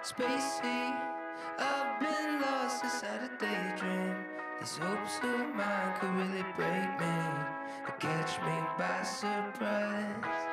spacey. I've been lost inside a daydream. These hopes of mine could really break me or catch me by surprise.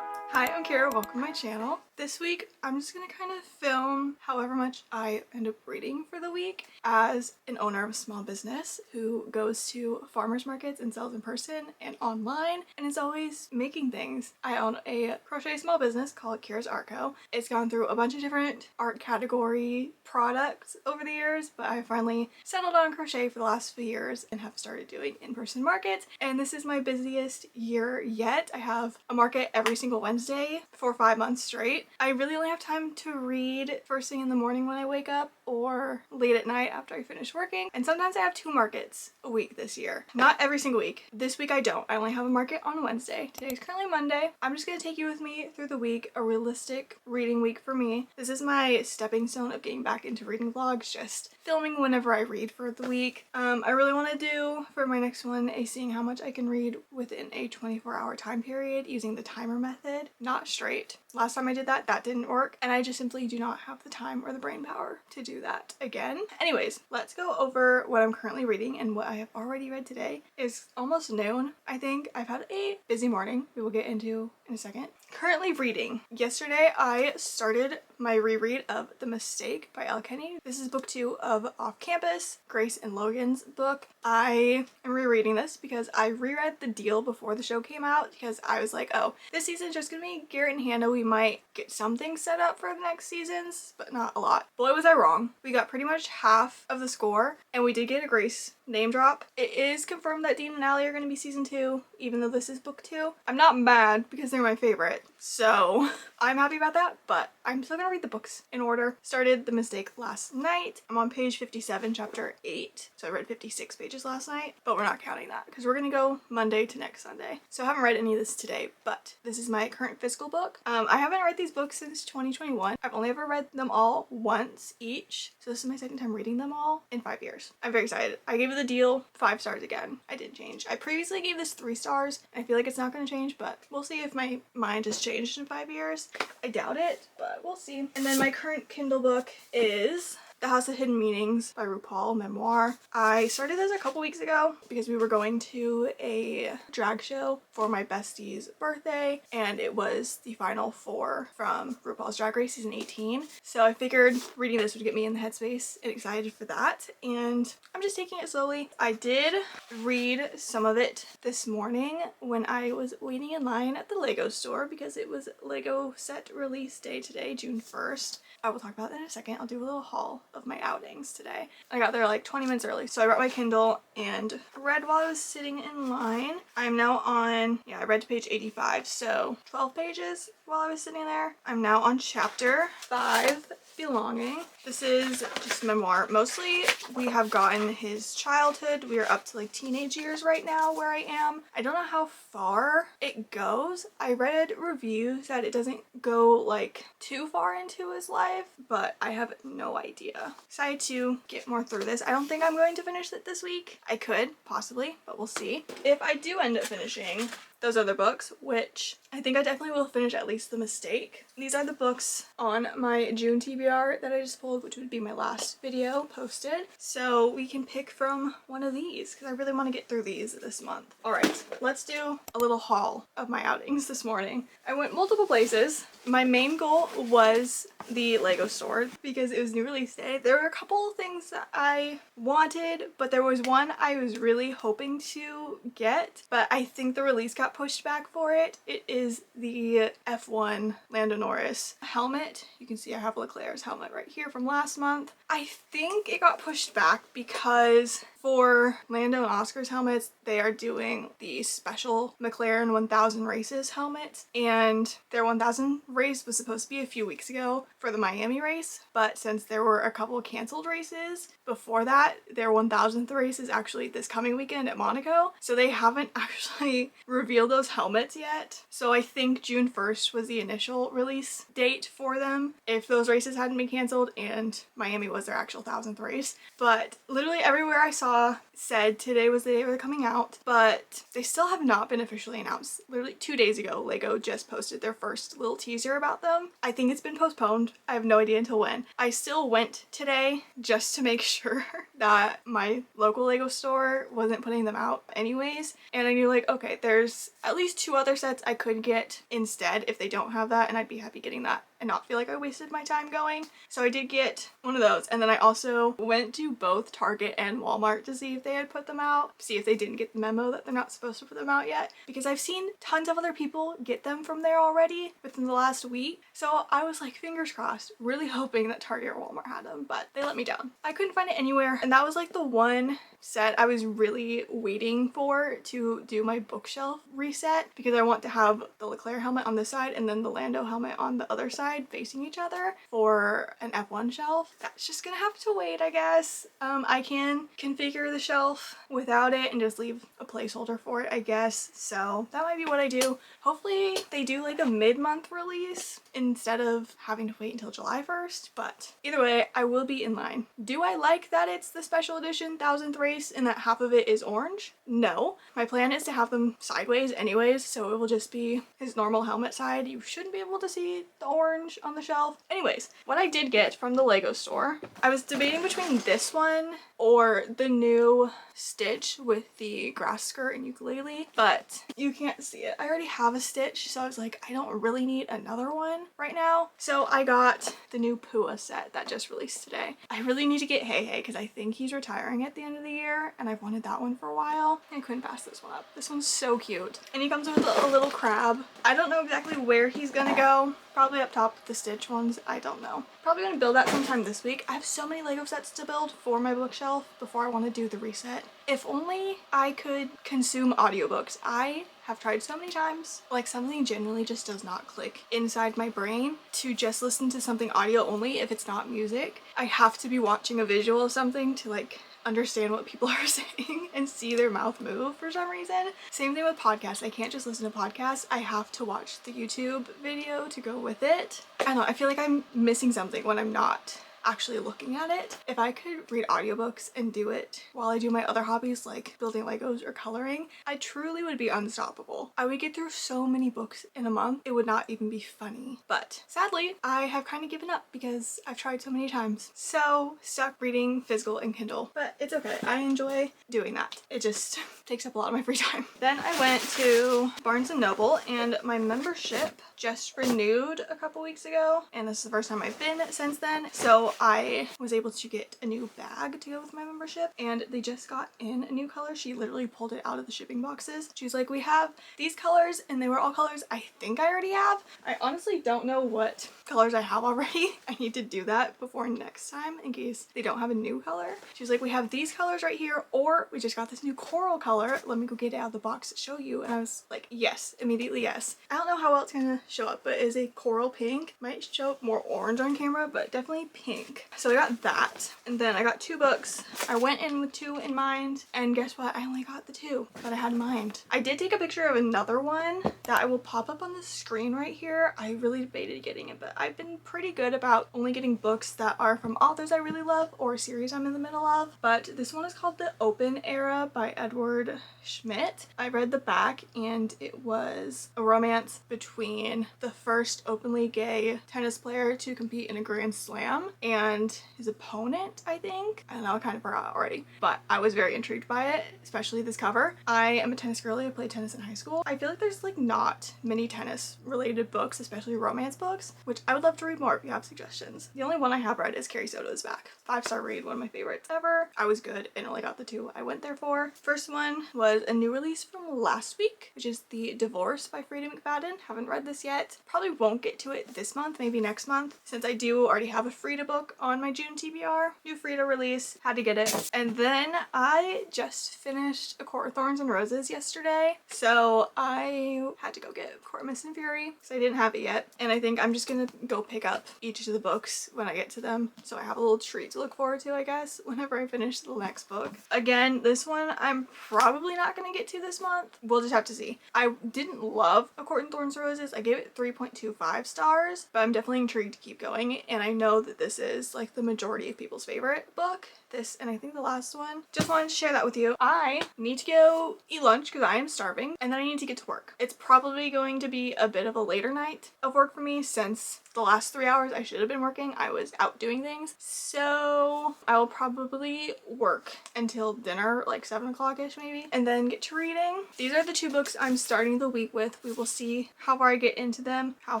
Hi, I'm Kara, welcome to my channel. This week, I'm just gonna kind of film however much I end up reading for the week. As an owner of a small business who goes to farmers markets and sells in person and online and is always making things, I own a crochet small business called Kira's Art Co. It's gone through a bunch of different art category products over the years, but I finally settled on crochet for the last few years and have started doing in-person markets, and this is my busiest year yet. I have a market every single Wednesday for 5 months straight. I really only have time to read first thing in the morning when I wake up or late at night after I finish working, and sometimes I have 2 markets a week this year. Not every single week. This week I don't. I only have a market on Wednesday. Today's currently Monday. I'm just gonna take you with me through the week, a realistic reading week for me. This is my stepping stone of getting back into reading vlogs, just filming whenever I read for the week. I really want to do for my next one a seeing how much I can read within a 24-hour time period using the timer method, not straight. Last time I did that, that didn't work, and I just simply do not have the time or the brain power to do that again. Anyways, let's go over what I'm currently reading, and what I have already read today is almost noon. I think I've had a busy morning we will get into in a second. Currently reading. Yesterday I started my reread of The Mistake by Elle Kenny. This is book 2 of Off Campus, Grace and Logan's book. I am rereading this because I reread The Deal before the show came out, because I was like, oh, this season's just gonna be Garrett and Hannah. We might get something set up for the next seasons, but not a lot. Boy, was I wrong. We got pretty much half of the score, and we did get a Grace name drop. It is confirmed that Dean and Allie are going to be season 2, even though this is book 2. I'm not mad because they're my favorite, so I'm happy about that, but I'm still gonna read the books in order. Started The Mistake last night. I'm on page 57, chapter 8. So I read 56 pages last night, but we're not counting that because we're gonna go Monday to next Sunday. So I haven't read any of this today, but this is my current physical book. I haven't read these books since 2021. I've only ever read them all once each. So this is my second time reading them all in 5 years. I'm very excited. I gave it The Deal 5 stars again. I didn't change. I previously gave this 3 stars. I feel like it's not gonna change, but we'll see if my mind has changed in 5 years. I doubt it, but we'll see. And then my current Kindle book is The House of Hidden Meanings by RuPaul memoir. I started this a couple weeks ago because we were going to a drag show for my bestie's birthday, and it was the final 4 from RuPaul's Drag Race season 18. So I figured reading this would get me in the headspace and excited for that, and I'm just taking it slowly. I did read some of it this morning when I was waiting in line at the Lego store because it was Lego set release day today, June 1st. I will talk about that in a second. I'll do a little haul of my outings today. I got there like 20 minutes early, so I brought my Kindle and read while I was sitting in line. I'm now on, I read to page 85, so 12 pages while I was sitting there. I'm now on chapter 5, Belonging. This is just memoir. Mostly we have gotten his childhood. We are up to like teenage years right now where I am. I don't know how far it goes. I read reviews that it doesn't go like too far into his life, but I have no idea. Excited to get more through this. I don't think I'm going to finish it this week. I could, possibly, but we'll see. If I do end up finishing those other books, which I think I definitely will finish at least The Mistake. These are the books on my June TBR that I just pulled, which would be my last video posted. So we can pick from one of these because I really want to get through these this month. All right, let's do a little haul of my outings this morning. I went multiple places. My main goal was the Lego store because it was new release day. There were a couple of things that I wanted, but there was one I was really hoping to get, but I think the release got pushed back for it. It is the F1 Lando Norris helmet. You can see I have Leclerc's helmet right here from last month. I think it got pushed back because for Lando and Oscar's helmets, they are doing the special McLaren 1000 races helmet, and their 1000 race was supposed to be a few weeks ago for the Miami race, but since there were a couple of canceled races before that, their 1000th race is actually this coming weekend at Monaco, so they haven't actually revealed revealed those helmets yet. So I think June 1st was the initial release date for them if those races hadn't been canceled, and Miami was their actual 1000th race. But literally everywhere I saw said today was the day they're coming out, but they still have not been officially announced. Literally 2 days ago, LEGO just posted their first little teaser about them. I think it's been postponed. I have no idea until when. I still went today just to make sure that my local LEGO store wasn't putting them out anyways, and I knew like, okay, there's at least 2 other sets I could get instead if they don't have that, and I'd be happy getting that and not feel like I wasted my time going. So I did get one of those, and then I also went to both Target and Walmart to see if they had put them out, see if they didn't get the memo that they're not supposed to put them out yet, because I've seen tons of other people get them from there already within the last week. So I was like, fingers crossed, really hoping that Target or Walmart had them, but they let me down. I couldn't find it anywhere, and that was like the one set I was really waiting for to do my bookshelf reset, because I want to have the Leclerc helmet on this side and then the Lando helmet on the other side facing each other for an F1 shelf. That's just gonna have to wait, I guess. I can configure the shelf without it and just leave a placeholder for it, I guess. So that might be what I do. Hopefully they do like a mid-month release instead of having to wait until July 1st, but either way, I will be in line. Do I like that it's the special edition 1000th race and that half of it is orange? No. My plan is to have them sideways anyways, so it will just be his normal helmet side. You shouldn't be able to see the orange on the shelf. Anyways, what I did get from the LEGO store, I was debating between this one or the new Stitch with the grass skirt and ukulele, but you can't see it. I already have a Stitch, so I was like, I don't really need another one right now. So I got the new Pua set that just released today. I really need to get Hey Hey because I think he's retiring at the end of the year, and I've wanted that one for a while. I couldn't pass this one up. This one's so cute. And he comes with a little crab. I don't know exactly where he's gonna go. Probably up top with the Stitch ones. I don't know. Probably gonna build that sometime this week. I have so many LEGO sets to build for my bookshelf before I want to do the reset. If only I could consume audiobooks. I have tried so many times. Like, something genuinely just does not click inside my brain to just listen to something audio only if it's not music. I have to be watching a visual of something to like understand what people are saying and see their mouth move for some reason. Same thing with podcasts. I can't just listen to podcasts. I have to watch the YouTube video to go with it. I don't know, I feel like I'm missing something when I'm not actually looking at it. If I could read audiobooks and do it while I do my other hobbies like building Legos or coloring, I truly would be unstoppable. I would get through so many books in a month, it would not even be funny. But sadly, I have kind of given up because I've tried so many times. So stuck reading physical and Kindle, but it's okay. I enjoy doing that. It just takes up a lot of my free time. Then I went to Barnes & Noble, and my membership just renewed a couple weeks ago, and this is the first time I've been since then. So I was able to get a new bag to go with my membership, and they just got in a new color. She literally pulled it out of the shipping boxes. She's like, we have these colors, and they were all colors I think I already have. I honestly don't know what colors I have already. I need to do that before next time in case they don't have a new color. She's like, we have these colors right here, or we just got this new coral color. Let me go get it out of the box to show you. And I was like, yes, immediately yes. I don't know how well it's gonna show up, but it is a coral pink. Might show up more orange on camera, but definitely pink. So I got that, and then I got 2 books. I went in with 2 in mind, and guess what? I only got the 2 that I had in mind. I did take a picture of another one that I will pop up on the screen right here. I really debated getting it, but I've been pretty good about only getting books that are from authors I really love or a series I'm in the middle of. But this one is called The Open Era by Edward Schmidt. I read the back, and it was a romance between the first openly gay tennis player to compete in a Grand Slam and his opponent, I think. I don't know, I kind of forgot already, but I was very intrigued by it, especially this cover. I am a tennis girly. I played tennis in high school. I feel like there's like not many tennis related books, especially romance books, which I would love to read more if you have suggestions. The only one I have read is Carrie Soto's Back. 5-star read, one of my favorites ever. I was good and only got the 2 I went there for. First one was a new release from last week, which is The Divorce by Frida McFadden. Haven't read this yet. Probably won't get to it this month, maybe next month, since I do already have a Frida book book on my June TBR. New Frida release, had to get it. And then I just finished A Court of Thorns and Roses yesterday, so I had to go get Court of Mist and Fury because I didn't have it yet. And I think I'm just gonna go pick up each of the books when I get to them, so I have a little treat to look forward to, I guess, whenever I finish the next book. Again, this one I'm probably not gonna get to this month. We'll just have to see. I didn't love A Court of Thorns and Roses. I gave it 3.25 stars, but I'm definitely intrigued to keep going, and I know that this is like the majority of people's favorite book. This and I think the last one. Just wanted to share that with you. I need to go eat lunch because I am starving, and then I need to get to work. It's probably going to be a bit of a later night of work for me since the last 3 hours I should have been working, I was out doing things. So I will probably work until dinner, like 7 o'clock-ish maybe, and then get to reading. These are the 2 books I'm starting the week with. We will see how far I get into them, how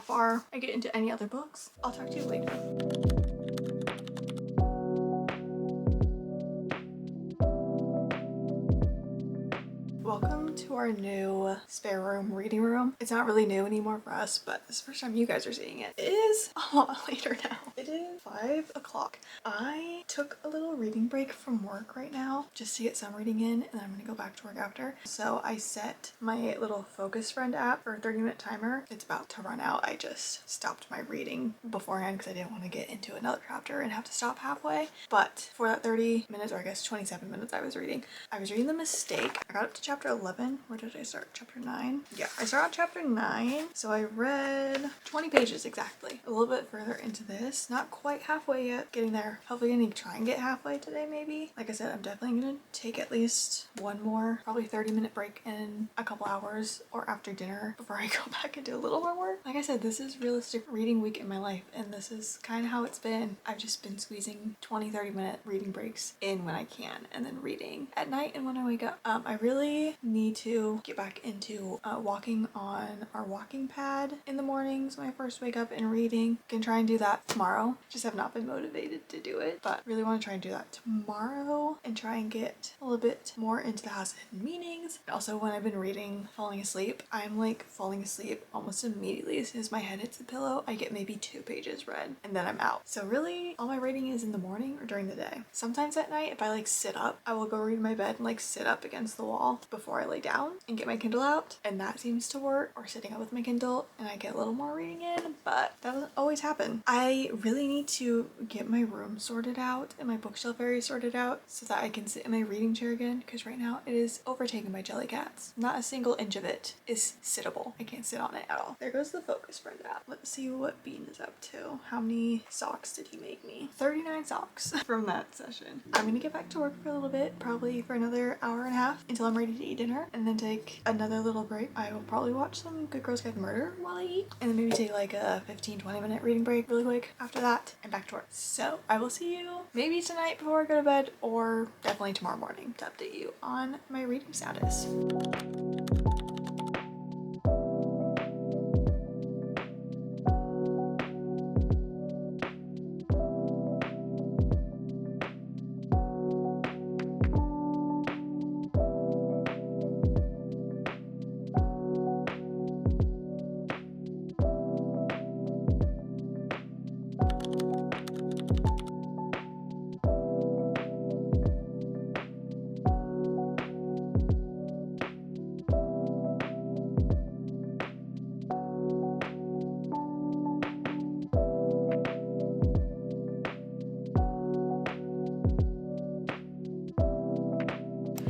far I get into any other books. I'll talk to you later. Welcome to our new spare room reading room. It's not really new anymore for us, but it's the first time you guys are seeing it. It is a lot later now. It is 5 o'clock. I took a little reading break from work right now just to get some reading in, and then I'm gonna go back to work after. So I set my little Focus Friend app for a 30-minute timer. It's about to run out. I just stopped my reading beforehand because I didn't want to get into another chapter and have to stop halfway. But for that 30 minutes, or I guess 27 minutes I was reading The Mistake. I got up to chapter 11. Where did I start? Chapter 9? Yeah, I started on chapter 9. So I read 20 pages exactly. A little bit further into this. Not quite halfway yet. Getting there. Hopefully gonna try and get halfway today maybe. Like I said, I'm definitely gonna take at least one more, probably 30-minute break in a couple hours or after dinner before I go back and do a little more work. Like I said, this is realistic reading week in my life, and this is kind of how it's been. I've just been squeezing 20-30-minute reading breaks in when I can, and then reading at night and when I wake up. I really need to get back into walking on our walking pad in the mornings when I first wake up and reading. Can try and do that tomorrow. Just have not been motivated to do it, but really want to try and do that tomorrow and try and get a little bit more into the House of Hidden Meanings. Also, when I've been reading falling asleep, I'm like falling asleep almost immediately. As soon as my head hits the pillow, I get maybe 2 pages read and then I'm out. So really all my reading is in the morning or during the day. Sometimes at night, if I like sit up, I will go read in my bed and like sit up against the wall before I lay down and get my Kindle out, and that seems to work. Or sitting up with my Kindle and I get a little more reading in, but that doesn't always happen. I really need to get my room sorted out and my bookshelf area sorted out so that I can sit in my reading chair again, because right now it is overtaken by jelly cats. Not a single inch of it is sittable. I can't sit on it at all. There goes the Focus Friend app. Let's see what Bean is up to. How many socks did he make me? 39 socks from that session. I'm gonna get back to work for a little bit, probably for another hour and a half until I'm ready to eat dinner, and then take another little break. I will probably watch some Good Girls Guide to Murder while I eat, and then maybe take like a 15-20 minute reading break really quick after that and back to work. So I will see you maybe tonight before I go to bed, or definitely tomorrow morning to update you on my reading status.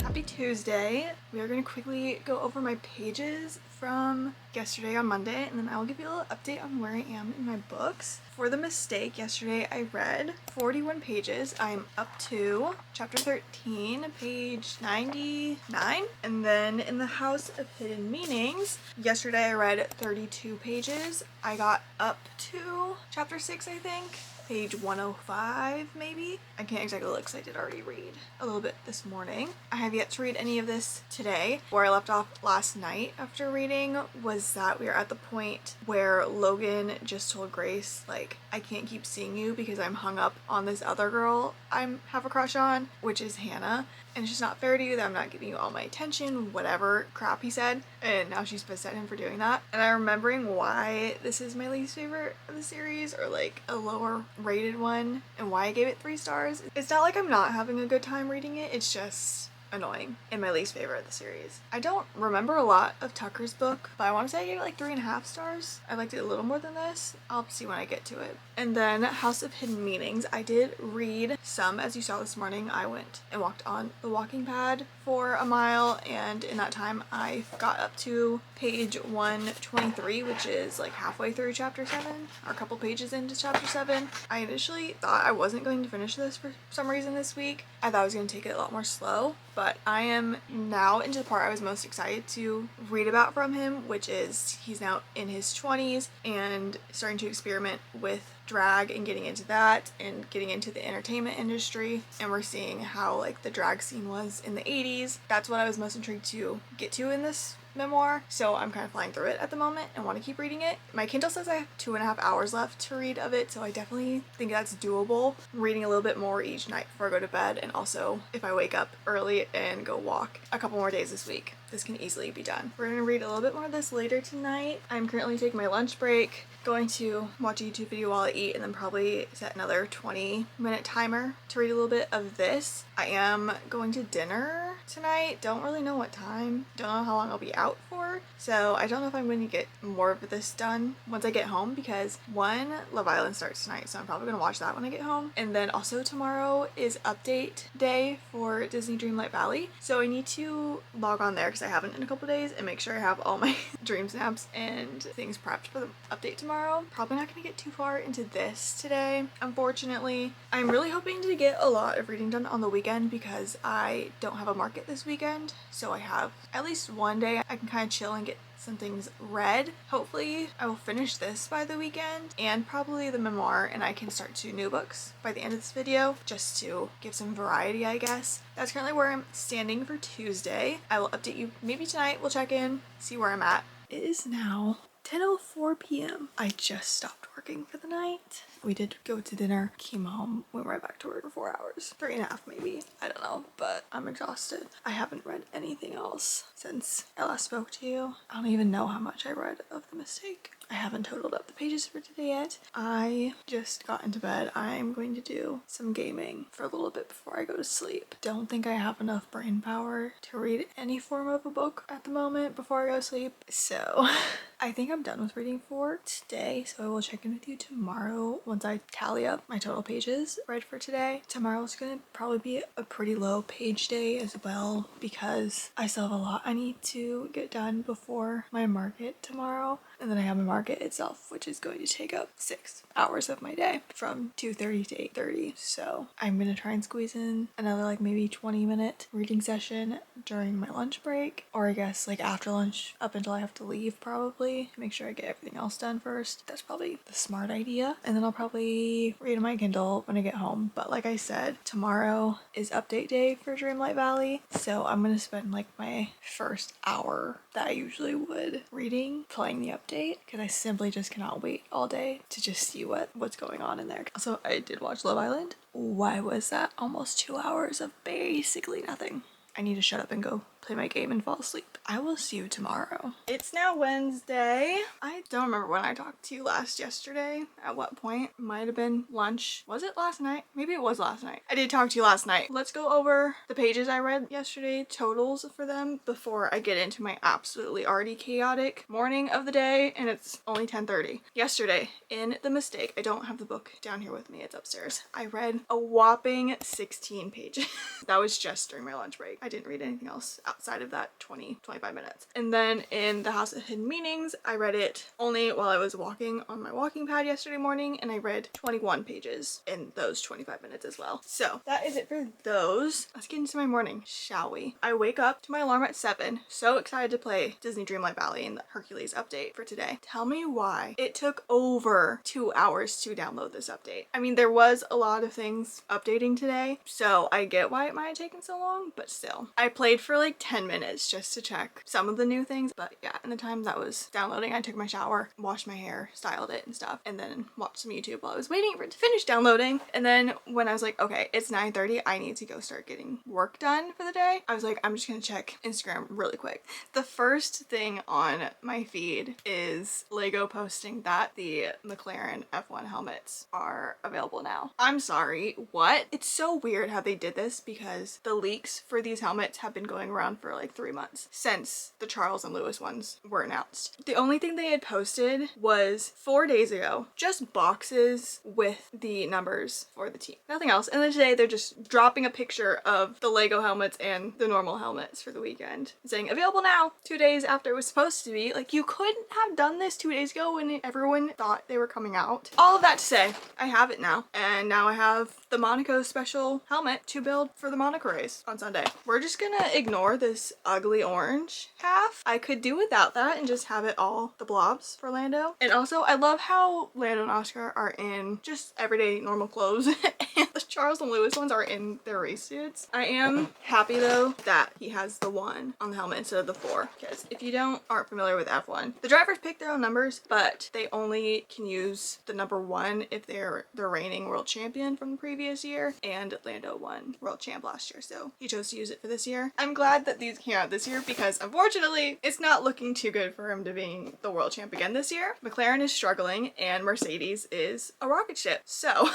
Happy Tuesday. We are going to quickly go over my pages from yesterday on Monday, and then I will give you a little update on where I am in my books. For The Mistake, yesterday I read 41 pages. I'm up to chapter 13, page 99. And then in The House of Hidden Meanings, yesterday I read 32 pages. I got up to chapter 6, I think. Page 105 maybe. I can't exactly look because I did already read a little bit this morning. I have yet to read any of this today. Where I left off last night after reading was that we are at the point where Logan just told Grace, like, I can't keep seeing you because I'm hung up on this other girl I have a crush on, which is Hannah. And it's just not fair to you that I'm not giving you all my attention, whatever crap he said. And now she's pissed at him for doing that. And I'm remembering why this is my least favorite of the series, or like a lower rated one and why I gave it 3 stars. It's not like I'm not having a good time reading it, it's just annoying and my least favorite of the series. I don't remember a lot of Tucker's book, but I want to say I gave it like 3.5 stars. I liked it a little more than this. I'll see when I get to it. And then House of Hidden Meanings. I did read some, as you saw this morning. I went and walked on the walking pad for a mile, and in that time I got up to page 123, which is like halfway through chapter 7, or a couple pages into chapter 7. I initially thought I wasn't going to finish this for some reason this week. I thought I was going to take it a lot more slow, but I am now into the part I was most excited to read about from him, which is he's now in his 20s and starting to experiment with drag and getting into that and getting into the entertainment industry, and we're seeing how like the drag scene was in the 80s. That's what I was most intrigued to get to in this memoir, so I'm kind of flying through it at the moment and want to keep reading it. My Kindle says I have 2.5 hours left to read of it, so I definitely think that's doable. I'm reading a little bit more each night before I go to bed, and also if I wake up early and go walk a couple more days this week, this can easily be done. We're gonna read a little bit more of this later tonight. I'm currently taking my lunch break, going to watch a YouTube video while I eat, and then probably set another 20-minute timer to read a little bit of this. I am going to dinner tonight. Don't really know what time. Don't know how long I'll be out for. So I don't know if I'm going to get more of this done once I get home, because one, Love Island starts tonight, so I'm probably going to watch that when I get home. And then also tomorrow is update day for Disney Dreamlight Valley. So I need to log on there, because I haven't in a couple days, and make sure I have all my dream snaps and things prepped for the update tomorrow. Probably not going to get too far into this today, unfortunately. I'm really hoping to get a lot of reading done on the weekend, because I don't have a market this weekend, so I have at least one day I can kind of chill and get some things read. Hopefully I will finish this by the weekend, and probably the memoir, and I can start 2 new books by the end of this video, just to give some variety, I guess. That's currently where I'm standing for Tuesday. I will update you maybe tonight. We'll check in, see where I'm at. It is now 10:04 p.m. I just stopped working for the night. We did go to dinner, came home, went right back to work for 4 hours. 3.5 maybe. I don't know, but I'm exhausted. I haven't read anything else since I last spoke to you. I don't even know how much I read of The Mistake. I haven't totaled up the pages for today yet. I just got into bed. I'm going to do some gaming for a little bit before I go to sleep. Don't think I have enough brain power to read any form of a book at the moment before I go to sleep. So I think I'm done with reading for today. So I will check in with you tomorrow once I tally up my total pages read for today. Tomorrow's gonna probably be a pretty low page day as well, because I still have a lot I need to get done before my market tomorrow. And then I have my market itself, which is going to take up 6 hours of my day from 2:30 to 8:30. So I'm gonna try and squeeze in another like maybe 20-minute reading session during my lunch break, or I guess like after lunch up until I have to leave, probably. Make sure I get everything else done first. That's probably the smart idea. And then I'll probably read on my Kindle when I get home. But like I said, tomorrow is update day for Dreamlight Valley. So I'm gonna spend like my first hour that I usually would reading playing the update, because I simply just cannot wait all day to just see what's going on in there. So I did watch Love Island. Why was that almost 2 hours of basically nothing? I need to shut up and go play my game and fall asleep. I will see you tomorrow. It's now Wednesday. I don't remember when I talked to you last yesterday. At what point? Might have been lunch. Was it last night? Maybe it was last night. I did talk to you last night. Let's go over the pages I read yesterday, totals for them, before I get into my absolutely already chaotic morning of the day, and it's only 10:30. Yesterday, in The Mistake, I don't have the book down here with me, it's upstairs. I read a whopping 16 pages. That was just during my lunch break. I didn't read anything else outside of that 20-25 minutes. And then in The House of Hidden Meanings, I read it only while I was walking on my walking pad yesterday morning, and I read 21 pages in those 25 minutes as well. So that is it for those. Let's get into my morning, shall we? I wake up to my alarm at 7, so excited to play Disney Dreamlight Valley and the Hercules update for today. Tell me why it took over 2 hours to download this update. I mean, there was a lot of things updating today, so I get why it might have taken so long, but still. I played for like like 10 minutes just to check some of the new things. But yeah, in the time that was downloading, I took my shower, washed my hair, styled it and stuff, and then watched some YouTube while I was waiting for it to finish downloading. And then when I was like, okay, it's 9:30, I need to go start getting work done for the day, I was like, I'm just gonna check Instagram really quick. The first thing on my feed is Lego posting that the McLaren F1 helmets are available now. I'm sorry, what? It's so weird how they did this because the leaks for these helmets have been going around for like 3 months since the Charles and Lewis ones were announced. The only thing they had posted was 4 days ago, just boxes with the numbers for the team, nothing else. And then today they're just dropping a picture of the Lego helmets and the normal helmets for the weekend, saying available now 2 days after it was supposed to be. Like, you couldn't have done this 2 days ago when everyone thought they were coming out. All of that to say, I have it now, and now I have the Monaco special helmet to build for the Monaco race on Sunday. We're just gonna ignore this ugly orange half. I could do without that and just have it all the blobs for Lando. And also, I love how Lando and Oscar are in just everyday normal clothes and the Charles and Lewis ones are in their race suits. I am happy though that he has the 1 on the helmet instead of the 4, because if you aren't familiar with F1, the drivers pick their own numbers, but they only can use the number 1 if they're the reigning world champion from the previous year, and Lando won world champ last year, so he chose to use it for this year. I'm glad that these came out this year because unfortunately it's not looking too good for him to being the world champ again this year. McLaren is struggling and Mercedes is a rocket ship, so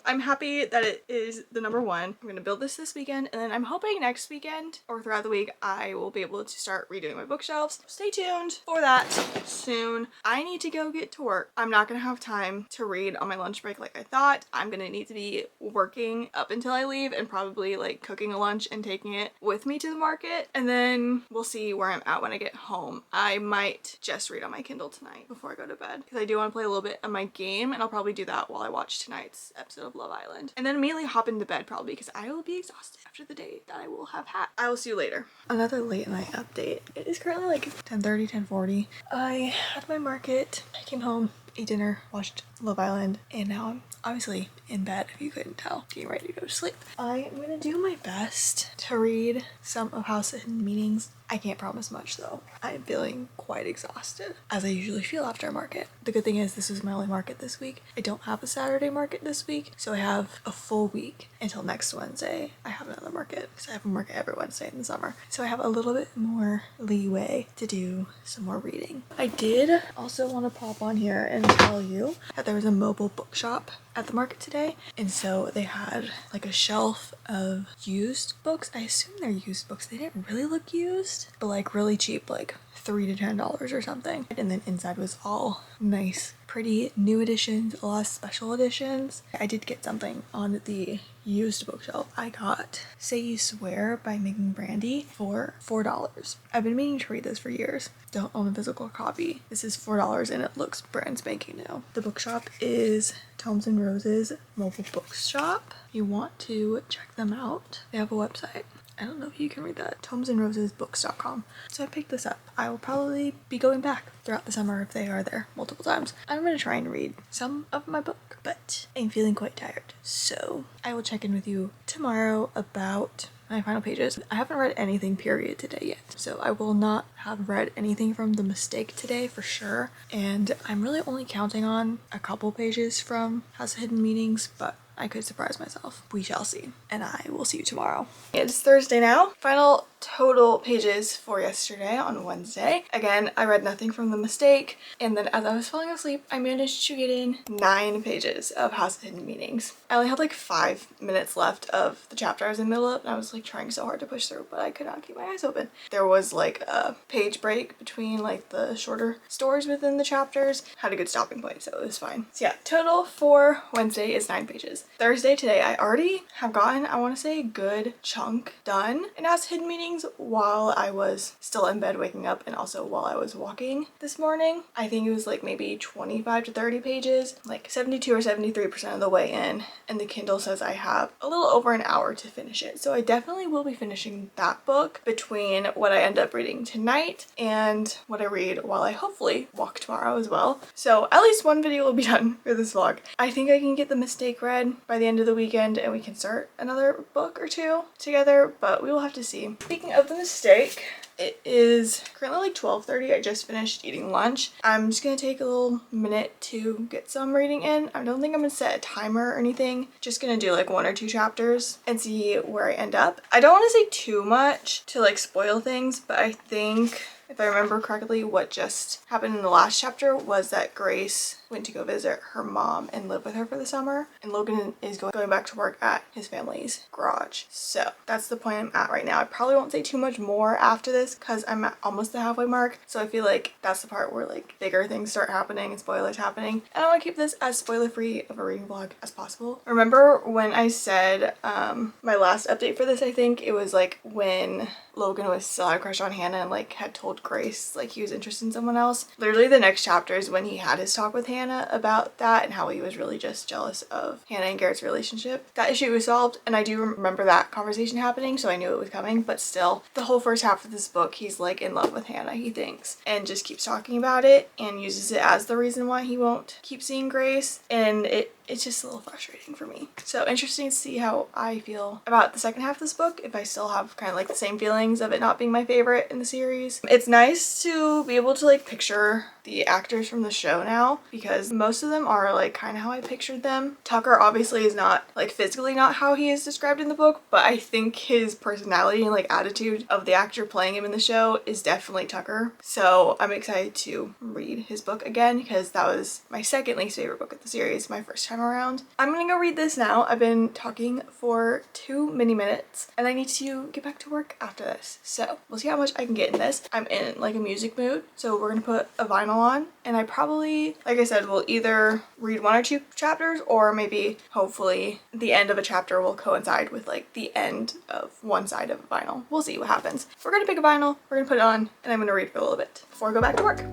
I'm happy that it is the number 1. I'm gonna build this weekend, and then I'm hoping next weekend or throughout the week I will be able to start redoing my bookshelves. Stay tuned for that soon. I need to go get to work. I'm not gonna have time to read on my lunch break like I thought. I'm gonna need to be working up until I leave and probably like cooking a lunch and taking it with me to the market, and then we'll see where I'm at when I get home. I might just read on my Kindle tonight before I go to bed because I do want to play a little bit of my game, and I'll probably do that while I watch tonight's episode of Love Island, and then immediately hop into bed probably because I will be exhausted after the day that I will have had. I will see you later. Another late night update. It is currently like 10:30, 10:40. I had my market, I came home, ate dinner, watched Love Island, and now I'm obviously in bed if you couldn't tell, getting ready to go to sleep. I am gonna do my best to read some of House of Hidden Meanings. I can't promise much though. I am feeling quite exhausted, as I usually feel after a market. The good thing is this is my only market this week. I don't have a Saturday market this week, so I have a full week until next Wednesday. I have another market because I have a market every Wednesday in the summer. So I have a little bit more leeway to do some more reading. I did also want to pop on here and tell you that there was a mobile bookshop at the market today, and so they had like a shelf of used books. I assume they're used books. They didn't really look used, but like really cheap, like $3 to $10 or something. And then inside was all nice, pretty new editions, a lot of special editions. I did get something on the used bookshelf. I got Say You Swear by Megan Brandy for $4. I've been meaning to read this for years. Don't own a physical copy. This is $4 and it looks brand spanking new. The bookshop is Tomes and Roses Mobile Bookshop. You want to check them out. They have a website. I don't know if you can read that. tomesandrosesbooks.com. So I picked this up. I will probably be going back throughout the summer if they are there multiple times. I'm going to try and read some of my book, but I'm feeling quite tired. So I will check in with you tomorrow about my final pages. I haven't read anything period today yet, so I will not have read anything from The Mistake today for sure. And I'm really only counting on a couple pages from House of Hidden Meanings, but I could surprise myself. We shall see. And I will see you tomorrow. It's Thursday now. Final total pages for yesterday on Wednesday. Again, I read nothing from The Mistake, and then as I was falling asleep, I managed to get in 9 pages of House of Hidden Meanings. I only had like 5 minutes left of the chapter I was in the middle of, and I was like trying so hard to push through, but I could not keep my eyes open. There was like a page break between like the shorter stories within the chapters. Had a good stopping point, so it was fine. So yeah, total for Wednesday is 9 pages. Thursday today, I already have gotten, I want to say, a good chunk done in House of Hidden Meanings while I was still in bed waking up, and also while I was walking this morning. I think it was like maybe 25 to 30 pages, like 72 or 73% of the way in, and the Kindle says I have a little over an hour to finish it. So I definitely will be finishing that book between what I end up reading tonight and what I read while I hopefully walk tomorrow as well. So at least one video will be done for this vlog. I think I can get The Mistake read by the end of the weekend and we can start another book or two together, but we will have to see. Speaking of the mistake, it is currently like 12:30. I just finished eating lunch. I'm just gonna take a little minute to get some reading in. I don't think I'm gonna set a timer or anything. Just gonna do like 1 or 2 chapters and see where I end up. I don't want to say too much to like spoil things, but I think if I remember correctly, what just happened in the last chapter was that Grace went to go visit her mom and live with her for the summer, and Logan is going back to work at his family's garage. So that's the point I'm at right now. I probably won't say too much more after this because I'm at almost the halfway mark. So I feel like that's the part where like bigger things start happening and spoilers happening. And I want to keep this as spoiler free of a reading vlog as possible. Remember when I said my last update for this, I think it was like when Logan was still had a crush on Hannah and like had told Grace like he was interested in someone else. Literally the next chapter is when he had his talk with Hannah about that and how he was really just jealous of Hannah and Garrett's relationship. That issue was solved, and I do remember that conversation happening, so I knew it was coming. But still, the whole first half of this book, he's like in love with Hannah, he thinks, and just keeps talking about it and uses it as the reason why he won't keep seeing Grace, and it's just a little frustrating for me. So interesting to see how I feel about the second half of this book, if I still have kind of like the same feelings of it not being my favorite in the series. It's nice to be able to like picture the actors from the show now, because most of them are like kind of how I pictured them. Tucker obviously is not like physically not how he is described in the book, but I think his personality and like attitude of the actor playing him in the show is definitely Tucker. So I'm excited to read his book again because that was my second least favorite book of the series, my first time around. I'm gonna go read this now. I've been talking for too many minutes and I need to get back to work after this. So we'll see how much I can get in this. I'm in like a music mood, so we're gonna put a vinyl on, and I probably, like I said, will either read 1 or 2 chapters, or maybe hopefully the end of a chapter will coincide with like the end of one side of a vinyl. We'll see what happens. We're gonna pick a vinyl, we're gonna put it on, and I'm gonna read for a little bit before I go back to work.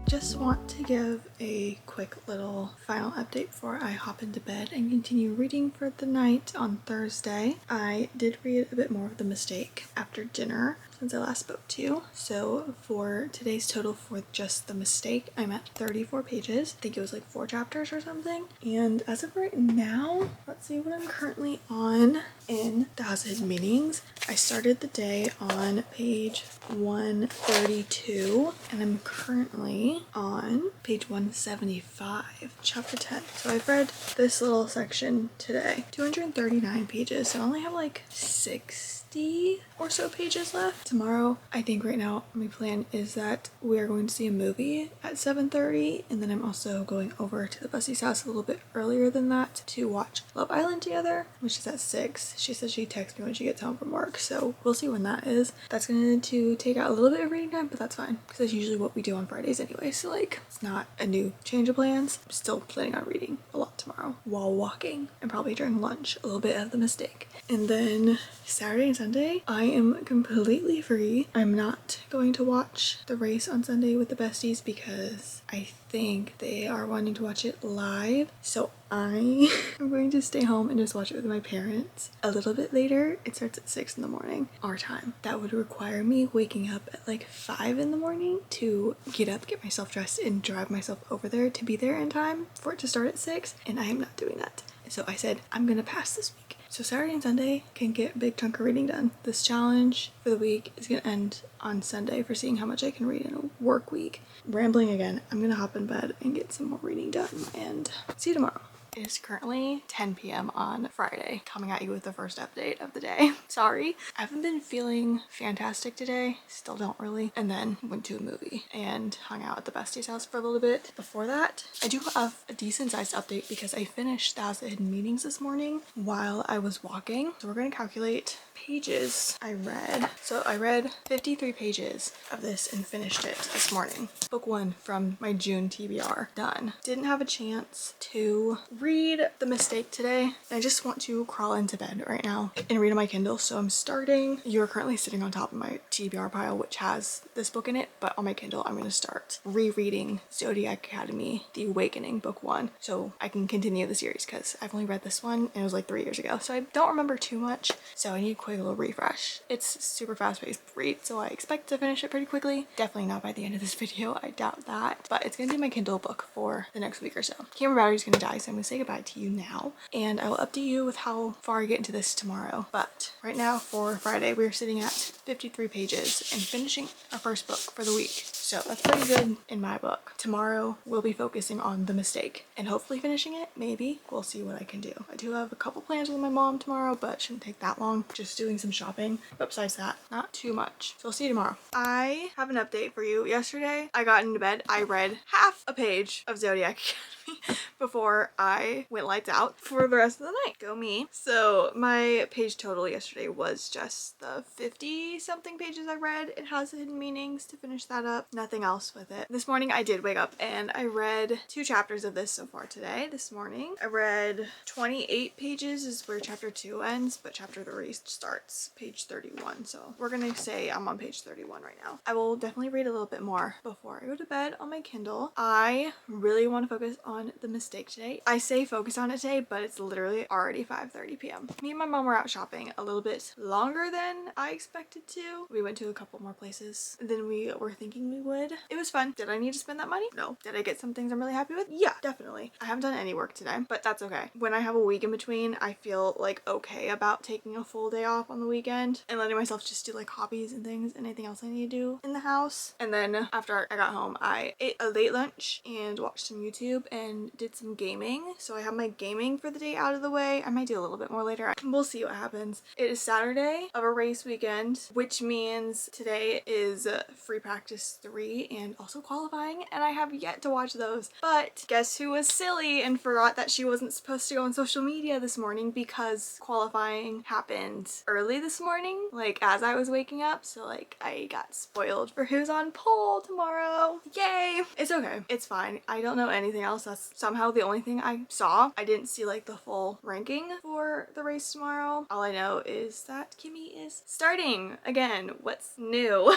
Just want to give a quick little final update before I hop into bed and continue reading for the night on Thursday. I did read a bit more of The Mistake after dinner since I last spoke to you. So for today's total for just The Mistake, I'm at 34 pages. I think it was like 4 chapters or something. And as of right now, let's see what I'm currently on in The House of Hidden Meanings. I started the day on page 132 and I'm currently on page 175, chapter 10. So I've read this little section today. 239 pages, so I only have like 60 or so pages left. Tomorrow, I think right now my plan is that we are going to see a movie at 7:30, and then I'm also going over to the Bussie's house a little bit earlier than that to watch Love Island together, which is at 6. She says she'd text me when she gets home from work, so we'll see when that is. That's going to take out a little bit of reading time, but that's fine because that's usually what we do on Fridays anyway, so like it's not a new change of plans. I'm still planning on reading a lot tomorrow while walking and probably during lunch, a little bit of The Mistake. And then Saturday and Sunday, I am completely free. I'm not going to watch the race on Sunday with the besties because I think they are wanting to watch it live. So I am going to stay home and just watch it with my parents a little bit later. It starts at 6 in the morning, our time. That would require me waking up at like 5 in the morning to get up, get myself dressed, and drive myself over there to be there in time for it to start at 6. And I am not doing that. So I said, I'm gonna pass this week. So Saturday and Sunday can get a big chunk of reading done. This challenge for the week is gonna end on Sunday for seeing how much I can read in a work week. Rambling again, I'm gonna hop in bed and get some more reading done and see you tomorrow. It is currently 10 p.m. on Friday, coming at you with the first update of the day. Sorry, I haven't been feeling fantastic today, still don't really, and then went to a movie and hung out at the bestie's house for a little bit. Before that, I do have a decent sized update because I finished The House of Hidden Meanings this morning while I was walking. So we're going to calculate pages I read. So I read 53 pages of this and finished it this morning. Book 1 from my June TBR. Done. Didn't have a chance to read The Mistake today. I just want to crawl into bed right now and read on my Kindle. So I'm starting. You're currently sitting on top of my TBR pile, which has this book in it, but on my Kindle I'm going to start rereading Zodiac Academy, The Awakening, book 1, so I can continue the series because I've only read this one and it was like 3 years ago, so I don't remember too much, so I need a quick little refresh. It's super fast-paced read, so I expect to finish it pretty quickly. Definitely not by the end of this video, I doubt that, but it's gonna be my Kindle book for the next week or so. Camera battery's gonna die, so I'm gonna say goodbye to you now, and I will update you with how far I get into this tomorrow. But right now for Friday, we're sitting at 53 pages and finishing our first book for the week, so that's pretty good in my book. Tomorrow we'll be focusing on The Mistake and hopefully finishing it. Maybe. We'll see what I can do. I do have a couple plans with my mom tomorrow, but it shouldn't take that long. Just doing some shopping. But besides that, not too much. So I'll see you tomorrow. I have an update for you. Yesterday, I got into bed. I read half a page of Zodiac Academy before I went lights out for the rest of the night. Go me. So my page total yesterday was just the 50 something pages I read. It has hidden meanings to finish that up. Nothing else with it. This morning I did wake up and I read 2 chapters of this so far today. This morning I read 28 pages is where chapter 2 ends, but chapter 3 starts page 31. So we're gonna say I'm on page 31 right now. I will definitely read a little bit more before I go to bed on my Kindle. I really want to focus on The Mistake today. I say focus on it today, but it's literally already 5:30 p.m. Me and my mom were out shopping a little bit longer than I expected to. We went to a couple more places than we were thinking we would. It was fun. Did I need to spend that money? No. Did I get some things I'm really happy with? Yeah, definitely. I haven't done any work today, but that's okay. When I have a week in between, I feel like okay about taking a full day off on the weekend and letting myself just do like hobbies and things and anything else I need to do in the house. And then after I got home, I ate a late lunch and watched some YouTube and did some gaming. So I have my gaming for the day out of the way. I might do a little bit more later. We'll see what happens. It is Saturday of a race weekend, which means today is free practice 3 and also qualifying, and I have yet to watch those. But guess who was silly and forgot that she wasn't supposed to go on social media this morning because qualifying happened early this morning, like as I was waking up. So like I got spoiled for who's on pole tomorrow. Yay! It's okay. It's fine. I don't know anything else. That's somehow the only thing I saw. I didn't see like the full ranking for the race tomorrow. All I know is that Kimmy is starting again. What's new?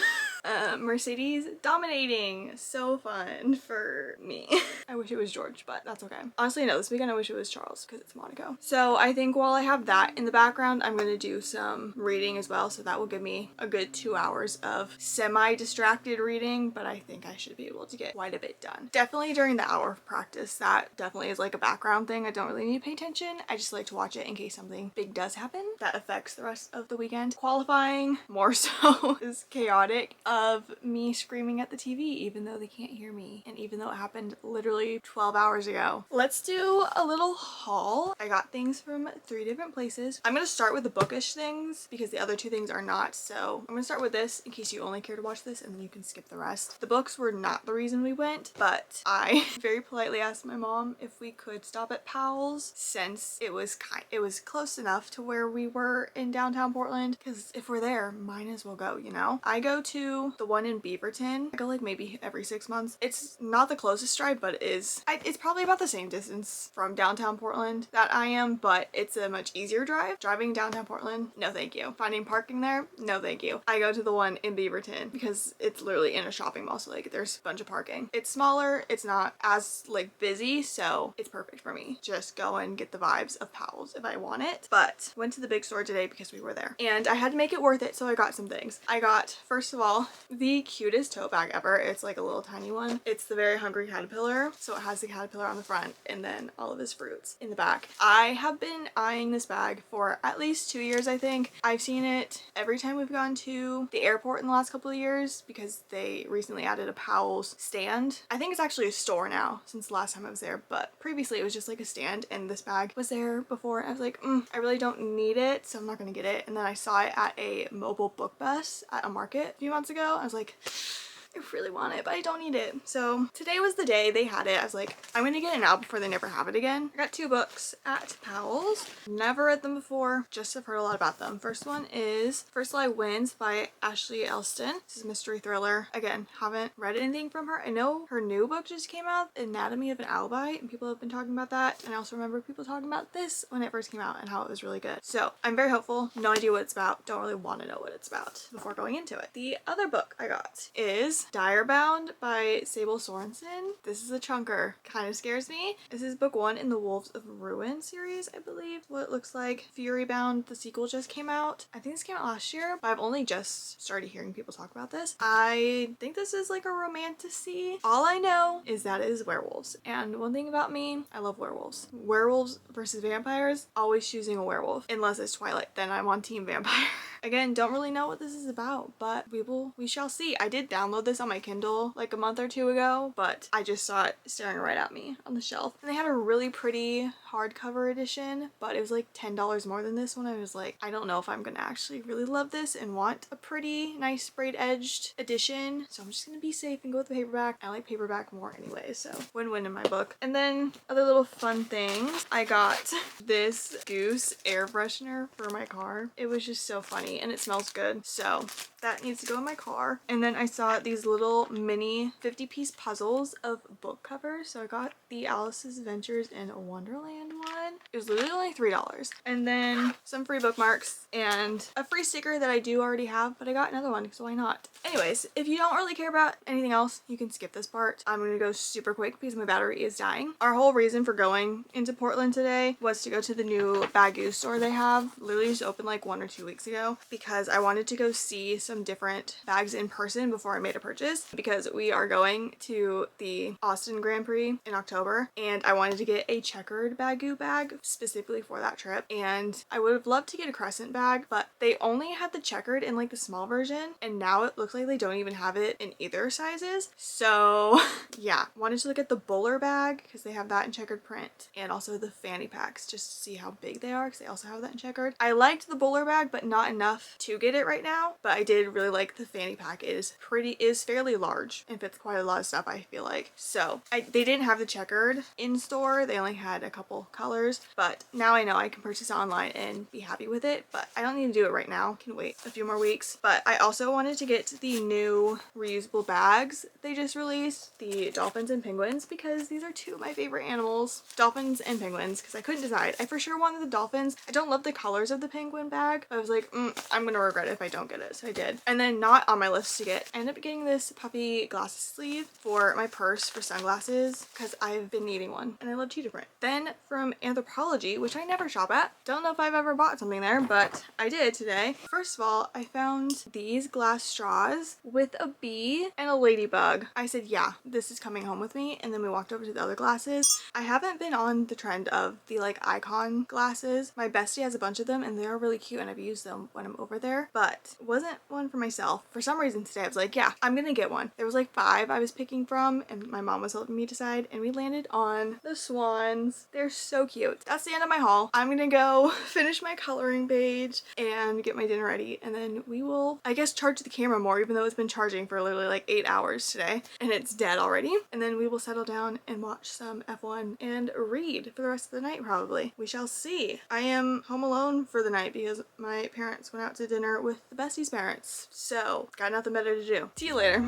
Mercedes dominating. So fun for me. I wish it was George, but that's okay. Honestly, no, this weekend I wish it was Charles because it's Monaco. So I think while I have that in the background, I'm going to do some reading as well. So that will give me a good 2 hours of semi-distracted reading, but I think I should be able to get quite a bit done. Definitely during the hour of practice, that definitely is like a background thing. I don't really need to pay attention. I just like to watch it in case something big does happen that affects the rest of the weekend. Qualifying, more so, is chaotic of me screaming at the TV even though they can't hear me and even though it happened literally 12 hours ago. Let's do a little haul. I got things from 3 different places. I'm gonna start with the bookish things because the other 2 things are not, so I'm gonna start with this in case you only care to watch this and then you can skip the rest. The books were not the reason we went, but I very politely asked my mom if we could stop at Powell's since it was close enough to where we were in downtown Portland, because if we're there, might as well go, you know? I go to the one in Beaverton. I go like maybe every 6 months. It's not the closest drive, but it's probably about the same distance from downtown Portland that I am, but it's a much easier drive. Driving downtown Portland, no thank you. Finding parking there, no thank you. I go to the one in Beaverton because it's literally in a shopping mall, so like there's a bunch of parking. It's smaller, it's not as like busy, so it's perfect for me. Just go and get the vibes of Powell's if I want it. But went to the big store today because we were there and I had to make it worth it, so I got some things. I got, first of all, the cutest tote bag ever. It's like a little tiny one. It's the Very Hungry Caterpillar, so it has the caterpillar on the front and then all of his fruits in the back. I have been eyeing this bag for at least 2 years, I think. I've seen it every time we've gone to the airport in the last couple of years because they recently added a Powell's stand. I think it's actually a store now since the last time I was there, but previously it was just like a stand and this bag was there before. I was like, I really don't need it, so I'm not gonna get it. And then I saw it at a mobile book bus at a market a few months ago. I was like, I really want it, but I don't need it. So today was the day they had it. I was like, I'm gonna get it now before they never have it again. I got 2 books at Powell's. Never read them before, just have heard a lot about them. First one is First Lie Wins by Ashley Elston. This is a mystery thriller. Again, haven't read anything from her. I know her new book just came out, Anatomy of an Alibi, and people have been talking about that. And I also remember people talking about this when it first came out and how it was really good. So I'm very hopeful. No idea what it's about. Don't really want to know what it's about before going into it. The other book I got is Direbound by Sable Sorensen. This is a chunker. Kind of scares me. This is book 1 in the Wolves of Ruin series, I believe. What it looks like. Furybound, the sequel, just came out. I think this came out last year, but I've only just started hearing people talk about this. I think this is like a romantasy. All I know is that it is werewolves. And one thing about me, I love werewolves. Werewolves versus vampires, always choosing a werewolf. Unless it's Twilight, then I'm on team vampire. Again, don't really know what this is about, but we shall see. I did download this on my Kindle like a month or 2 ago, but I just saw it staring right at me on the shelf. And they had a really pretty hardcover edition, but it was like $10 more than this one. I was like, I don't know if I'm gonna actually really love this and want a pretty nice sprayed edged edition. So I'm just gonna be safe and go with the paperback. I like paperback more anyway, so win-win in my book. And then other little fun things. I got this Goose air freshener for my car. It was just so funny and it smells good. So that needs to go in my car. And then I saw these little mini 50-piece puzzles of book covers. So I got the Alice's Adventures in Wonderland one. It was literally only $3. And then some free bookmarks and a free sticker that I do already have, but I got another one, so why not? Anyways, if you don't really care about anything else, you can skip this part. I'm gonna go super quick because my battery is dying. Our whole reason for going into Portland today was to go to the new Bagu store they have. Literally just opened like 1 or 2 weeks ago because I wanted to go see some different bags in person before I made a purchase, because we are going to the Austin Grand Prix in October and I wanted to get a checkered Bagu bag specifically for that trip. And I would have loved to get a crescent bag, but they only had the checkered in like the small version, and now it looks like they don't even have it in either sizes. So yeah, wanted to look at the bowler bag because they have that in checkered print, and also the fanny packs just to see how big they are because they also have that in checkered. I liked the bowler bag, but not enough to get it right now, but I did really like the fanny pack. It is fairly large and fits quite a lot of stuff, I feel like. So they didn't have the checkered in store. They only had a couple colors, but now I know I can purchase it online and be happy with it, but I don't need to do it right now. I can wait a few more weeks. But I also wanted to get the new reusable bags they just released, the dolphins and penguins, because these are 2 of my favorite animals, dolphins and penguins, because I couldn't decide. I for sure wanted the dolphins. I don't love the colors of the penguin bag, but I was like, I'm gonna regret it if I don't get it, so I did. And then not on my list to get, I ended up getting this puffy glasses sleeve for my purse for sunglasses because I've been needing one and I love cheetah print. Then from Anthropology, which I never shop at, don't know if I've ever bought something there, but I did today. First of all, I found these glass straws with a bee and a ladybug. I said, yeah, this is coming home with me. And then we walked over to the other glasses. I haven't been on the trend of the like icon glasses. My bestie has a bunch of them and they are really cute and I've used them when I'm over there, but wasn't one for myself. For some reason today I was like, yeah, I'm gonna get one. There was like 5 I was picking from and my mom was helping me decide, and we landed on the swans. They're so cute. That's the end of my haul. I'm gonna go finish my coloring page and get my dinner ready, and then we will, I guess, charge the camera more, even though it's been charging for literally like 8 hours today and it's dead already. And then we will settle down and watch some F1 and read for the rest of the night probably. We shall see. I am home alone for the night because my parents went out to dinner with the bestie's parents, so got nothing better to do. See you later.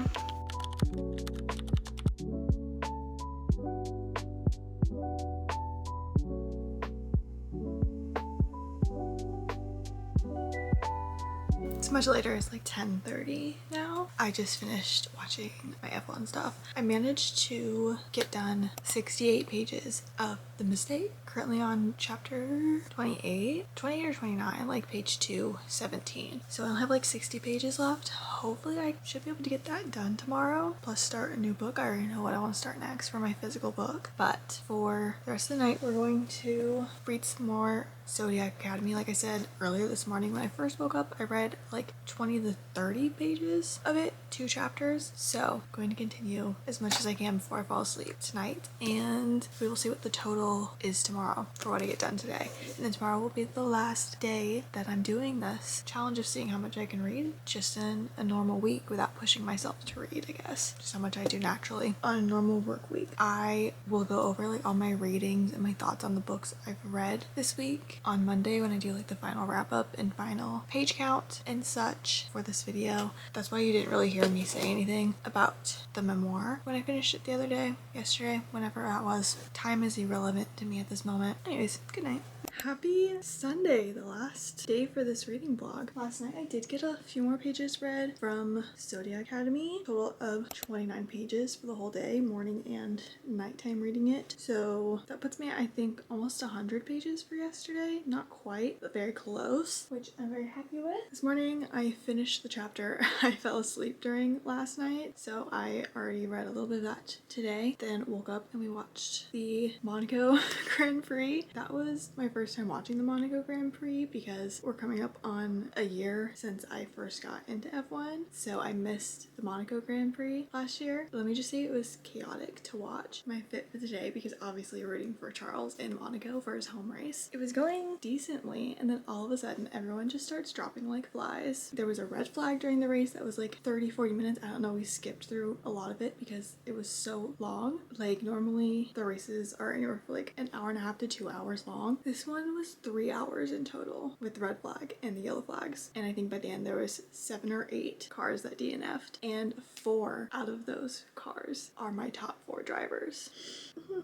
It's much later. It's like 10:30 now. I just finished watching my F1 stuff. I managed to get done 68 pages of The Mistake. Currently on chapter 28 or 29, like page 217. So I'll have like 60 pages left. Hopefully I should be able to get that done tomorrow, plus start a new book. I already know what I want to start next for my physical book. But for the rest of the night, we're going to read some more Zodiac Academy. Like I said earlier this morning when I first woke up, I read like 20 to 30 pages of it 2 chapters, so I'm going to continue as much as I can before I fall asleep tonight, and we will see what the total is tomorrow for what I get done today. And then tomorrow will be the last day that I'm doing this challenge of seeing how much I can read just in a normal week without pushing myself to read, I guess. Just how much I do naturally on a normal work week. I will go over like all my ratings and my thoughts on the books I've read this week on Monday when I do like the final wrap up and final page count and such for this video. That's why you didn't really hear me say anything about the memoir when I finished it the other day, yesterday, whenever that was. Time is irrelevant to me at this moment. Anyways, good night. Happy Sunday, the last day for this reading vlog. Last night I did get a few more pages read from Zodiac Academy, total of 29 pages for the whole day, morning and nighttime reading it. So that puts me at, I think, almost 100 pages for yesterday. Not quite, but very close, which I'm very happy with. This morning I finished the chapter I fell asleep during last night, so I already read a little bit of that today. Then woke up and we watched the Monaco Grand Prix. That was my first time watching the Monaco Grand Prix because we're coming up on a year since I first got into F1, so I missed the Monaco Grand Prix last year. Let me just say it was chaotic to watch. My fit for the day, because obviously rooting for Charles in Monaco for his home race. It was going decently, and then all of a sudden everyone just starts dropping like flies. There was a red flag during the race that was like 30-40 minutes. I don't know, we skipped through a lot of it because it was so long. Like normally the races are anywhere for like an hour and a half to 2 hours long. This one was 3 hours in total with the red flag and the yellow flags, and I think by the end there was 7 or 8 cars that DNF'd, and 4 out of those cars are my top 4 drivers.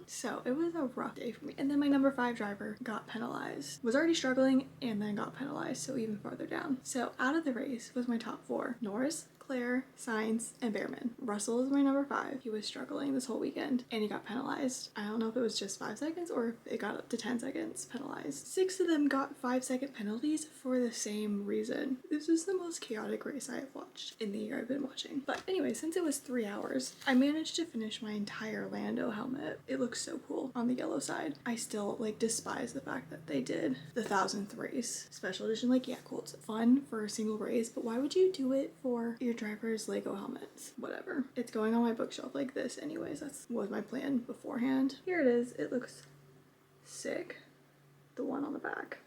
So it was a rough day for me. And then my number 5 driver got penalized, was already struggling and then got penalized, so even farther down. So out of the race was my top 4: Norris, Claire, Sainz, and Behrman. Russell is my number 5. He was struggling this whole weekend and he got penalized. I don't know if it was just 5 seconds or if it got up to 10 seconds penalized. 6 of them got 5-second penalties for the same reason. This is the most chaotic race I have watched in the year I've been watching. But anyway, since it was 3 hours, I managed to finish my entire Lando helmet. It looks so cool on the yellow side. I still like despise the fact that they did the 1000th race special edition. Like, yeah, cool, it's fun for a single race, but why would you do it for your driver's Lego helmets? Whatever. It's going on my bookshelf like this anyways. That was my plan beforehand. Here it is. It looks sick. The one on the back.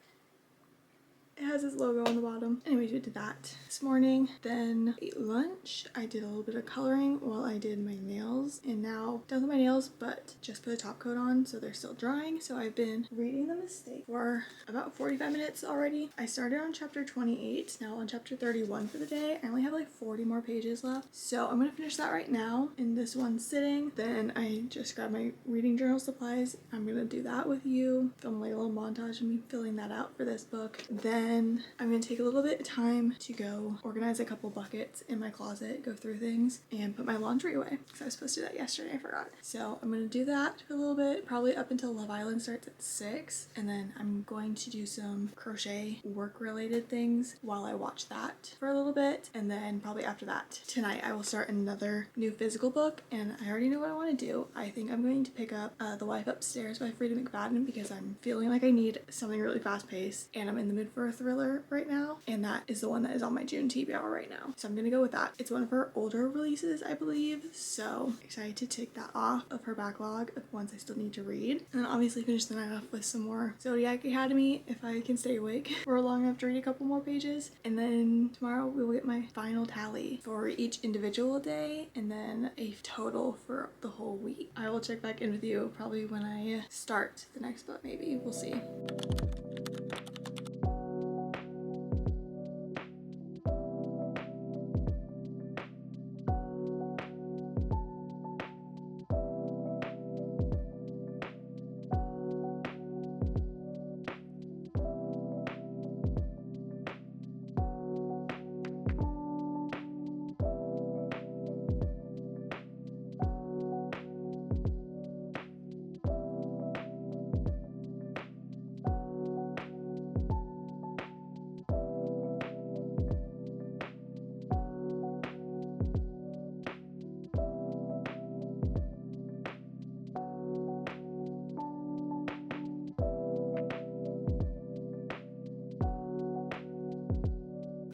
It has his logo on the bottom. Anyways, we did that this morning. Then ate lunch. I did a little bit of coloring while I did my nails. And now done with my nails, but just put a top coat on so they're still drying. So I've been reading The Mistake for about 45 minutes already. I started on chapter 28, now on chapter 31 for the day. I only have like 40 more pages left. So I'm gonna finish that right now in this one sitting. Then I just grabbed my reading journal supplies. I'm gonna do that with you. Film like a little montage of me filling that out for this book. Then I'm going to take a little bit of time to go organize a couple buckets in my closet, go through things, and put my laundry away because I was supposed to do that yesterday. I forgot. So I'm going to do that for a little bit, probably up until Love Island starts at 6, and then I'm going to do some crochet work related things while I watch that for a little bit, and then probably after that tonight I will start another new physical book, and I already know what I want to do. I think I'm going to pick up The Wife Upstairs by Frida McFadden because I'm feeling like I need something really fast paced, and I'm in the mood for a thriller right now, and that is the one that is on my June TBR right now. So I'm gonna go with that. It's one of her older releases, I believe, so excited to take that off of her backlog of ones I still need to read. And then obviously finish the night off with some more Zodiac Academy if I can stay awake for long enough to read a couple more pages. And then tomorrow we will get my final tally for each individual day and then a total for the whole week. I will check back in with you probably when I start the next book, maybe. We'll see.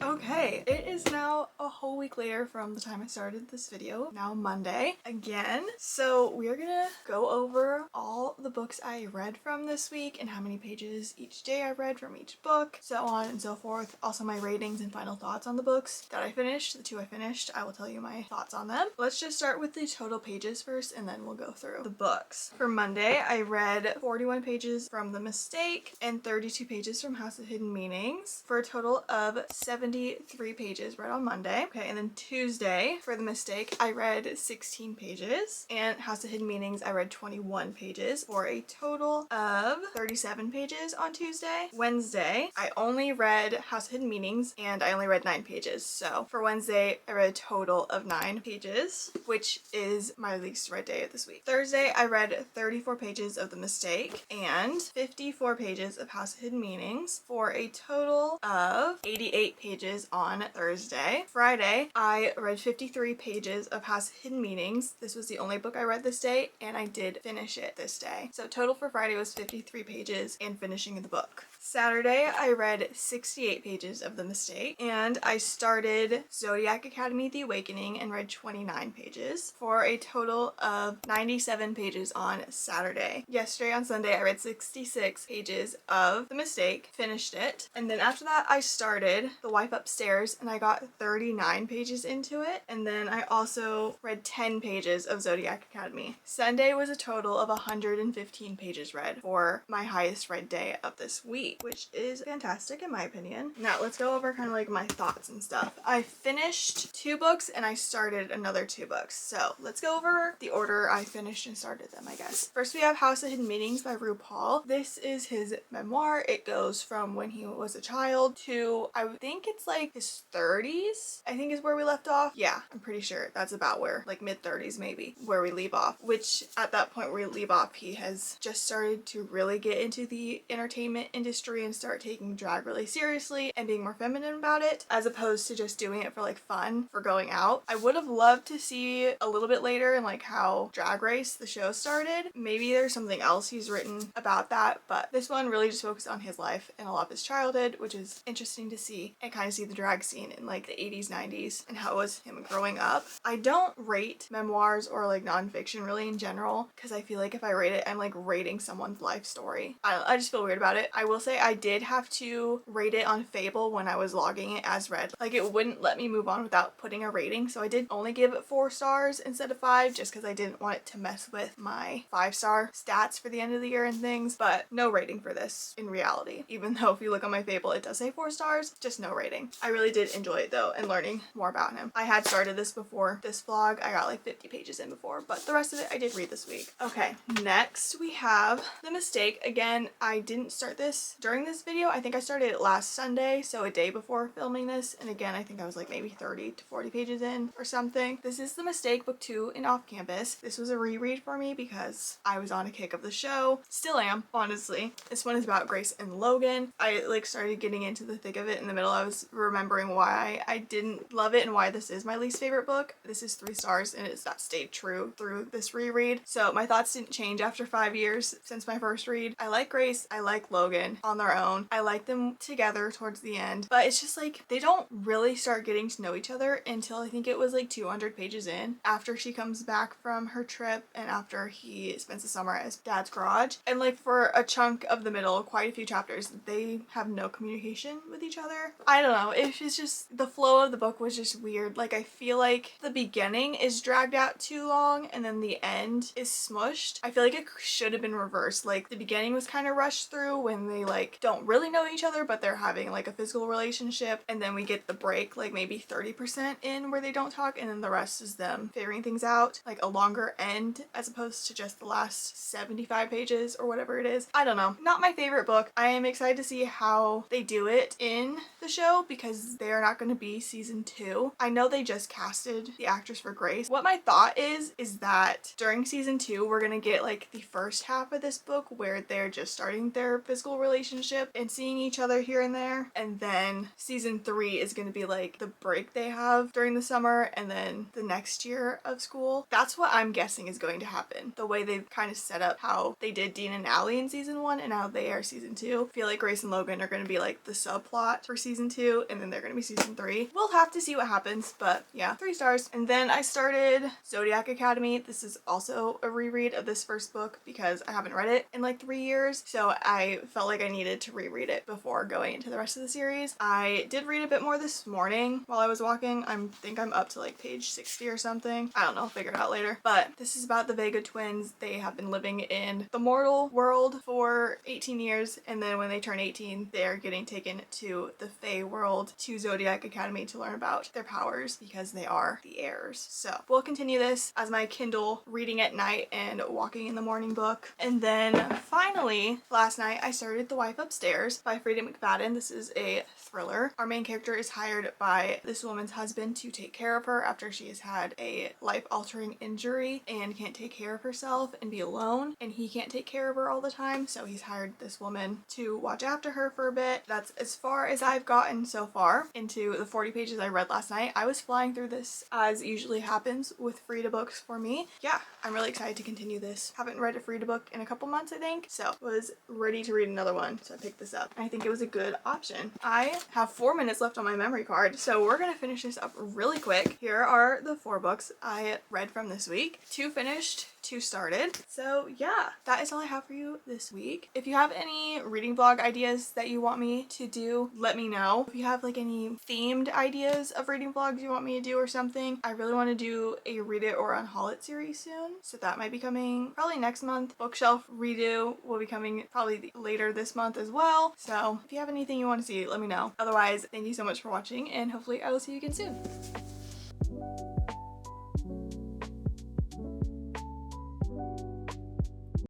Okay, it is now a whole whole week later from the time I started this video, now Monday again. So we are gonna go over all the books I read from this week and how many pages each day I read from each book, so on and so forth. Also my ratings and final thoughts on the books that I finished, the two I finished. I will tell you my thoughts on them. Let's just start with the total pages first and then we'll go through the books. For Monday, I read 41 pages from The Mistake and 32 pages from House of Hidden Meanings for a total of 73 pages read on Monday. Okay, and then Tuesday for The Mistake, I read 16 pages, and House of Hidden Meanings, I read 21 pages for a total of 37 pages on Tuesday. Wednesday, I only read House of Hidden Meanings and I only read 9 pages. So for Wednesday, I read a total of 9 pages, which is my least read day of this week. Thursday, I read 34 pages of The Mistake and 54 pages of House of Hidden Meanings for a total of 88 pages on Thursday. Friday, I read 53 pages of House of Hidden Meanings. This was the only book I read this day, and I did finish it this day. So total for Friday was 53 pages and finishing the book. Saturday, I read 68 pages of The Mistake, and I started Zodiac Academy: The Awakening and read 29 pages for a total of 97 pages on Saturday. Yesterday on Sunday, I read 66 pages of The Mistake, finished it, and then after that, I started The Wife Upstairs and I got 39 pages into it, and then I also read 10 pages of Zodiac Academy. Sunday was a total of 115 pages read for my highest read day of this week, which is fantastic in my opinion. Now let's go over kind of like my thoughts and stuff. I finished 2 books and I started another 2 books. So let's go over the order I finished and started them, I guess. First we have House of Hidden Meanings by RuPaul. This is his memoir. It goes from when he was a child to, I think it's like his 30s, I think is where we left off. Yeah, I'm pretty sure that's about where, like mid 30s maybe, where we leave off, which at that point where we leave off, he has just started to really get into the entertainment industry and start taking drag really seriously and being more feminine about it, as opposed to just doing it for like fun, for going out. I would have loved to see a little bit later in like how Drag Race, the show, started. Maybe there's something else he's written about that, but this one really just focused on his life and a lot of his childhood, which is interesting to see, and kind of see the drag scene in like the 80s, 90s, and how it was him growing up. I don't rate memoirs or like nonfiction really in general, because I feel like if I rate it, I'm like rating someone's life story. I just feel weird about it. I will say I did have to rate it on Fable when I was logging it as read. Like it wouldn't let me move on without putting a rating, so I did only give it 4 stars instead of 5, just because I didn't want it to mess with my 5-star stats for the end of the year and things. But no rating for this in reality, even though if you look on my Fable it does say 4 stars, just no rating. I really did enjoy it though, and learning more about him. I had started this before this vlog. I got like 50 pages in before, but the rest of it I did read this week. Okay, next we have The Mistake. Again, I didn't start this during this video. I think I started it last Sunday, so a day before filming this, and again I think I was like maybe 30 to 40 pages in or something. This is The Mistake, book 2 in Off Campus. This was a reread for me because I was on a kick of the show. Still am, honestly. This one is about Grace and Logan. I like started getting into the thick of it in the middle. I was remembering why I didn't love it and why this is my least favorite book. This is 3 stars and it's not stayed true through this reread, so my thoughts didn't change after 5 years since my first read. I like Grace, I like Logan on their own. I like them together towards the end, but it's just like they don't really start getting to know each other until I think it was like 200 pages in, after she comes back from her trip and after he spends the summer at his dad's garage. And like for a chunk of the middle, quite a few chapters, they have no communication with each other. I don't know, it's just the flow of the book was just weird. Like I feel like the beginning is dragged out too long and then the end is smushed. I feel like it should have been reversed. Like the beginning was kind of rushed through when they like don't really know each other but they're having like a physical relationship, and then we get the break like maybe 30% in where they don't talk, and then the rest is them figuring things out, like a longer end as opposed to just the last 75 pages or whatever it is. I don't know, not my favorite book. I am excited to see how they do it in the show because they are not going to be season 2. I know they just casted the actress for Grace. What my thought is that during season 2 we're gonna get like the first half of this book where they're just starting their physical relationship relationship and seeing each other here and there. And then season 3 is going to be like the break they have during the summer and then the next year of school. That's what I'm guessing is going to happen. The way they've kind of set up how they did Dean and Allie in season 1 and how they are season 2. I feel like Grace and Logan are going to be like the subplot for season 2 and then they're going to be season 3. We'll have to see what happens, but yeah, 3 stars. And then I started Zodiac Academy. This is also a reread of this first book because I haven't read it in like 3 years, so I felt like I needed to reread it before going into the rest of the series. I did read a bit more this morning while I was walking. I think I'm up to like page 60 or something. I don't know, I'll figure it out later. But this is about the Vega twins. They have been living in the mortal world for 18 years, and then when they turn 18, they're getting taken to the Fae world, to Zodiac Academy, to learn about their powers because they are the heirs. So we'll continue this as my Kindle reading at night and walking in the morning book. And then finally, last night I started The Wife Upstairs by Frida McFadden. This is a thriller. Our main character is hired by this woman's husband to take care of her after she has had a life-altering injury and can't take care of herself and be alone, and he can't take care of her all the time, so he's hired this woman to watch after her for a bit. That's as far as I've gotten so far into the 40 pages I read last night. I was flying through this, as usually happens with Frida books for me. Yeah, I'm really excited to continue this. Haven't read a Frida book in a couple months, I think, so was ready to read another one, so I picked this up. I think it was a good option. I have 4 minutes left on my memory card, so we're gonna finish this up really quick. Here are the 4 books I read from this week. 2 finished, 2 started. So yeah, that is all I have for you this week. If you have any reading vlog ideas that you want me to do, let me know. If you have like any themed ideas of reading vlogs you want me to do or something, I really want to do a Read It or Unhaul It series soon. So that might be coming probably next month. Bookshelf redo will be coming probably later this month as well. So if you have anything you want to see, let me know. Otherwise, thank you so much for watching and hopefully I will see you again soon.